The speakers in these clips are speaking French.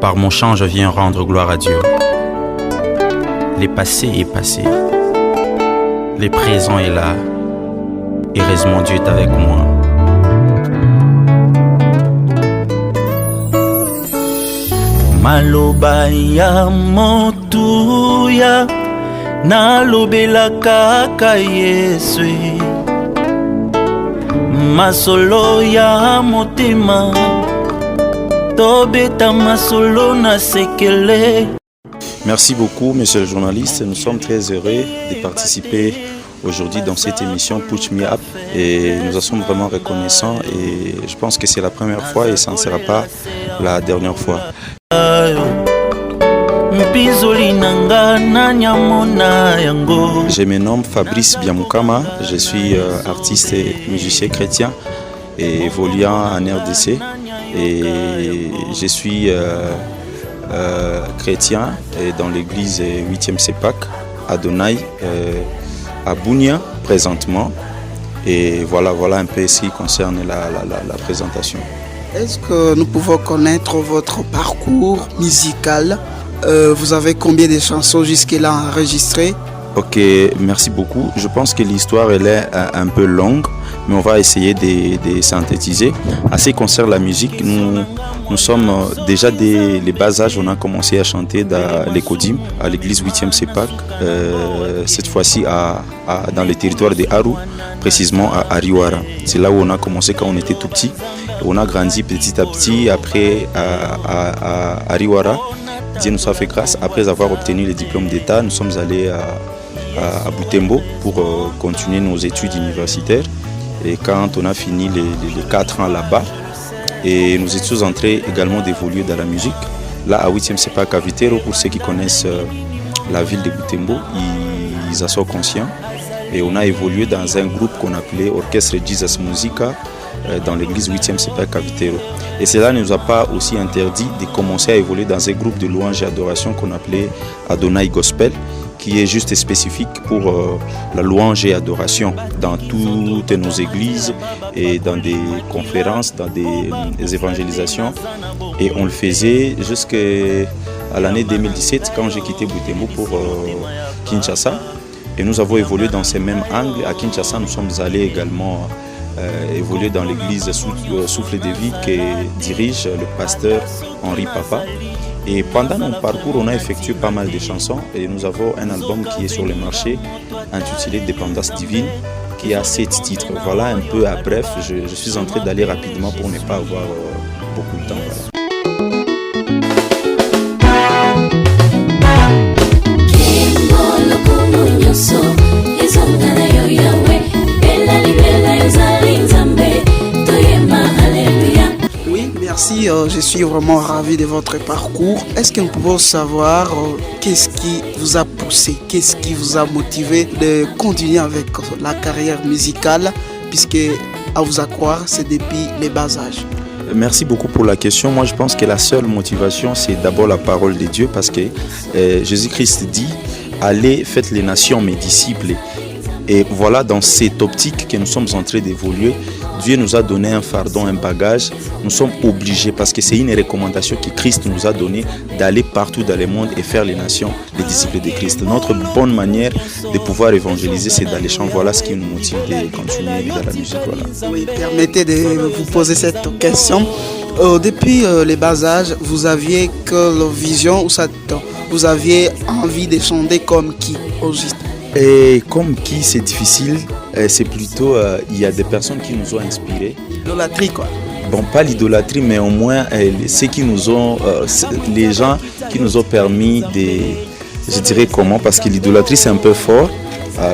Par mon chant, je viens rendre gloire à Dieu. Les passés est passé, les présents est là. Heureusement, Dieu est avec moi. Maloba ya motuya nalobela kaka Yesu. Masolo ya motema tobeta masolo na sekele. Merci beaucoup, monsieur le journaliste. Nous sommes très heureux de participer aujourd'hui dans cette émission Putch Me Up et nous en sommes vraiment reconnaissants et je pense que c'est la première fois et ça ne sera pas la dernière fois. Je me nomme Fabrice Biamukama, je suis artiste et musicien chrétien et évoluant en RDC et je suis chrétien et dans l'église 8e CEPAC à Donai, à Bunia présentement et voilà un peu ce qui concerne la présentation. Est-ce que nous pouvons connaître votre parcours musical? Vous avez combien de chansons jusque-là enregistrées? Ok, merci beaucoup. Je pense que l'histoire elle est un peu longue, mais on va essayer de synthétiser. En ce qui concerne la musique, nous sommes déjà dès les bas âges, on a commencé à chanter dans l'Ecodim, à l'église 8e CEPAC, cette fois-ci dans le territoire de Aru, précisément à Ariwara. C'est là où on a commencé quand on était tout petit. On a grandi petit à petit après à Ariwara. Dieu nous a fait grâce. Après avoir obtenu le diplôme d'État, nous sommes allés à Butembo pour continuer nos études universitaires. Et quand on a fini les 4 ans là-bas, et nous étions entrés également d'évoluer dans la musique. Là, à 8e CEPAC à Vitero, pour ceux qui connaissent la ville de Butembo, ils en sont conscients. Et on a évolué dans un groupe qu'on appelait Orchestre Jesus Musica dans l'église 8e CEPAC à Vitero. Et cela ne nous a pas aussi interdit de commencer à évoluer dans un groupe de louange et adoration qu'on appelait Adonai Gospel, qui est juste spécifique pour la louange et adoration dans toutes nos églises et dans des conférences, dans des évangélisations. Et on le faisait jusqu'à l'année 2017 quand j'ai quitté Butembo pour Kinshasa. Et nous avons évolué dans ces mêmes angles. À Kinshasa, nous sommes allés également évoluer dans l'église Souffle de Vie que dirige le pasteur Henri Papa. Et pendant mon parcours, on a effectué pas mal de chansons et nous avons un album qui est sur le marché intitulé Dépendance Divine qui a 7 titres. Voilà un peu à bref, je suis en train d'aller rapidement pour ne pas avoir beaucoup de temps. Voilà. Merci, je suis vraiment ravi de votre parcours. Est-ce que nous pouvons savoir qu'est-ce qui vous a poussé, qu'est-ce qui vous a motivé de continuer avec la carrière musicale, puisque à vous en croire, c'est depuis les bas âges? Merci beaucoup pour la question. Moi, je pense que la seule motivation, c'est d'abord la parole de Dieu, parce que Jésus-Christ dit « Allez, faites les nations mes disciples ». Et voilà, dans cette optique que nous sommes en train d'évoluer, Dieu nous a donné un fardeau, un bagage. Nous sommes obligés, parce que c'est une recommandation que Christ nous a donnée, d'aller partout dans le monde et faire les nations les disciples de Christ. Notre bonne manière de pouvoir évangéliser, c'est dans les chants. Voilà ce qui nous motive de continuer dans la musique. Voilà. Oui, permettez de vous poser cette question. Depuis les bas âges, vous aviez quelle vision ou vous aviez envie de chanter comme qui au juste? Et comme qui, c'est difficile, c'est plutôt, il y a des personnes qui nous ont inspirés. L'idolâtrie quoi. Bon, pas l'idolâtrie, mais au moins ceux qui nous ont, les gens qui nous ont permis je dirais comment, parce que l'idolâtrie c'est un peu fort,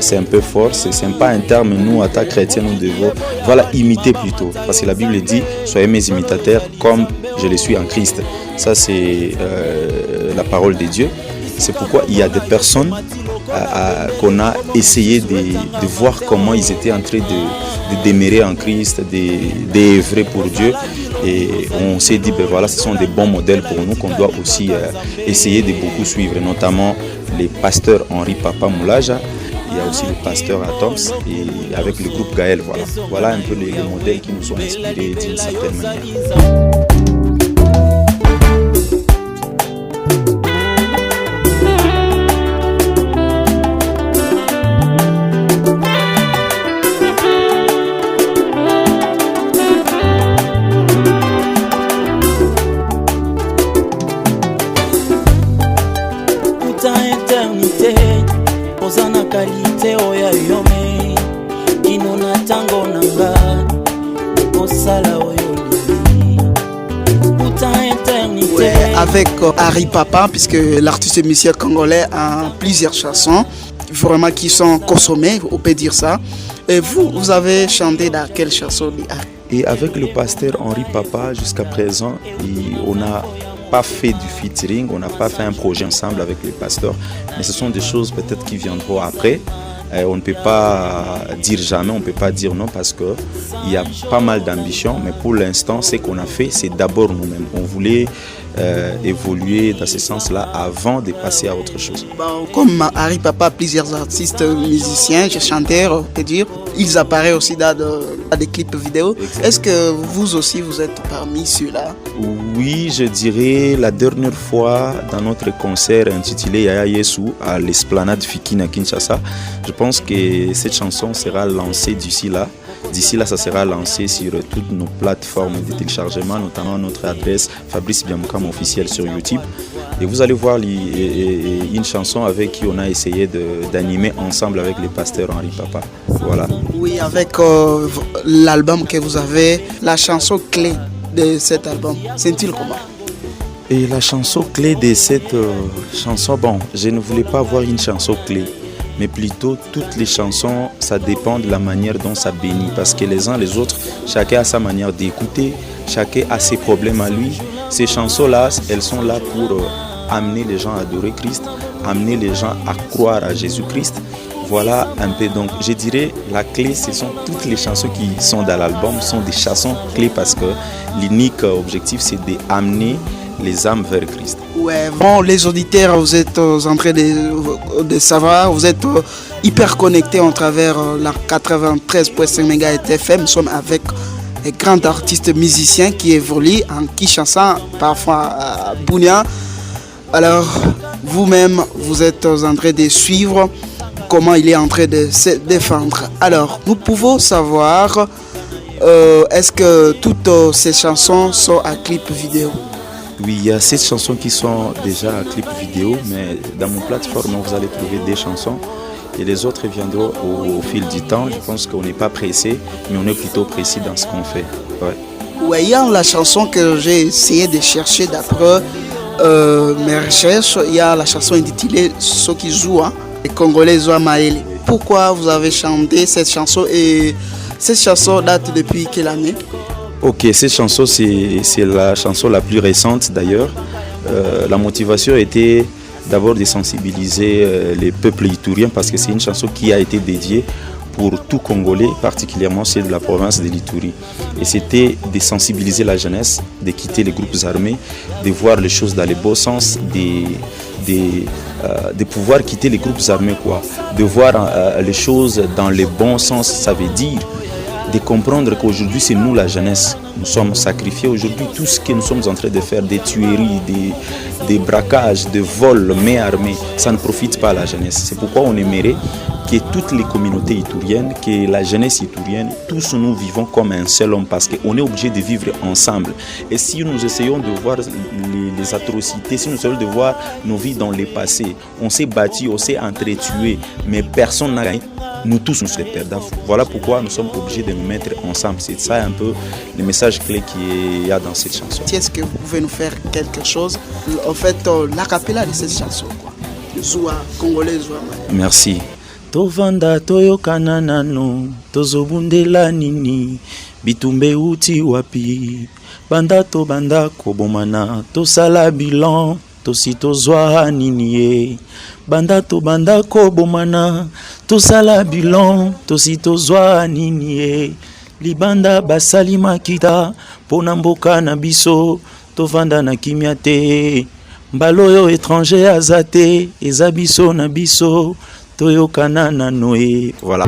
c'est pas un terme, nous, en tant que chrétiens, nous devons, imiter plutôt, parce que la Bible dit, soyez mes imitateurs comme je le suis en Christ. Ça c'est la parole de Dieu. C'est pourquoi il y a des personnes qu'on a essayé de voir comment ils étaient en train de demeurer en Christ, d'œuvrer pour Dieu. Et on s'est dit, ce sont des bons modèles pour nous qu'on doit aussi essayer de beaucoup suivre, notamment les pasteurs Henri Papa Moulaja. Il y a aussi le pasteur Atoms et avec le groupe Gaël. Voilà un peu les modèles qui nous ont inspirés d'une certaine manière. Avec Harry Papa, puisque l'artiste musicien congolais a plusieurs chansons vraiment qui sont consommées, on peut dire ça. Et vous avez chanté dans quelle chanson? Et avec le pasteur Henri Papa, jusqu'à présent, on n'a pas fait du featuring, on n'a pas fait un projet ensemble avec le pasteur, mais ce sont des choses peut-être qui viendront après. On ne peut pas dire jamais, on ne peut pas dire non parce qu'il y a pas mal d'ambition, mais pour l'instant, ce qu'on a fait, c'est d'abord nous-mêmes. On voulait évoluer dans ce sens-là avant de passer à autre chose. Comme Harry Papa, plusieurs artistes musiciens, chanteurs, on peut dire, ils apparaissent aussi dans des clips vidéo. Exactement. Est-ce que vous aussi, vous êtes parmi ceux-là? Oui, je dirais la dernière fois dans notre concert intitulé Yaya Yesu à l'Esplanade Fikine à Kinshasa, je pense que cette chanson sera lancée d'ici là. D'ici là, ça sera lancé sur toutes nos plateformes de téléchargement, notamment notre adresse Fabrice Biamukam officiel sur YouTube. Et vous allez voir une chanson avec qui on a essayé d'animer ensemble avec le pasteur Henri Papa. Voilà. Oui, avec l'album que vous avez, la chanson clé de cet album, c'est-il comment? Et la chanson clé de cette chanson, bon, je ne voulais pas avoir une chanson clé, mais plutôt toutes les chansons, ça dépend de la manière dont ça bénit. Parce que les uns les autres, chacun a sa manière d'écouter, chacun a ses problèmes à lui. Ces chansons-là, elles sont là pour amener les gens à adorer Christ, amener les gens à croire à Jésus-Christ. Voilà un peu. Donc je dirais la clé, ce sont toutes les chansons qui sont dans l'album, sont des chansons clés parce que l'unique objectif, c'est d'amener les âmes vers Christ. Ouais, bon, les auditeurs, vous êtes en train de savoir, vous êtes hyper connectés en travers la 93.5 MHz FM. Nous sommes avec un grand artiste musicien qui évolue en Kinshasa, parfois à Bunia. Alors, vous-même, vous êtes en train de suivre comment il est en train de se défendre. Alors, nous pouvons savoir, est-ce que toutes ces chansons sont à clip vidéo? Oui, il y a 7 chansons qui sont déjà à clip vidéo, mais dans mon plateforme, vous allez trouver des chansons et les autres viendront au fil du temps. Je pense qu'on n'est pas pressé, mais on est plutôt précis dans ce qu'on fait. Ouais, il y a la chanson que j'ai essayé de chercher d'après mes recherches. Il y a la chanson intitulée Ce qui joue, les Congolais Zoa Maël. Pourquoi vous avez chanté cette chanson et cette chanson date depuis quelle année? Ok, cette chanson, c'est la chanson la plus récente d'ailleurs. La motivation était d'abord de sensibiliser les peuples ituriens parce que c'est une chanson qui a été dédiée pour tout Congolais, particulièrement ceux de la province de l'Ituri. Et c'était de sensibiliser la jeunesse, de quitter les groupes armés, de voir les choses dans le bon sens, de pouvoir quitter les groupes armés, quoi. De voir les choses dans le bon sens, ça veut dire de comprendre qu'aujourd'hui c'est nous la jeunesse. Nous sommes sacrifiés aujourd'hui. Tout ce que nous sommes en train de faire, des tueries, des braquages, des vols, main armée, ça ne profite pas à la jeunesse. C'est pourquoi on aimerait que toutes les communautés ituriennes, que la jeunesse iturienne, tous nous vivons comme un seul homme parce qu'on est obligé de vivre ensemble. Et si nous essayons de voir les atrocités, si nous essayons de voir nos vies dans le passé, on s'est battu, on s'est entretué, mais personne n'a gagné. Nous tous, nous sommes perdants. Voilà pourquoi nous sommes obligés de nous mettre ensemble. C'est ça un peu le message clé qu'il y a dans cette chanson. Est-ce que vous pouvez nous faire quelque chose? En fait, l'acapella de cette chanson, quoi. Zoua, Congolais, Zoua. Merci. Tovanda toyokana nano tozobundela nini bitumbe uti wapi banda to banda kobomana tosala bilan tosi tozwa nini ye banda to banda kobomana tosala bilan tosi tozwa nini ye libanda basali makita pona mboka na biso tovanda na kimia te mbalo yo étranger azate eza biso na biso toyokana na noé. Voilà.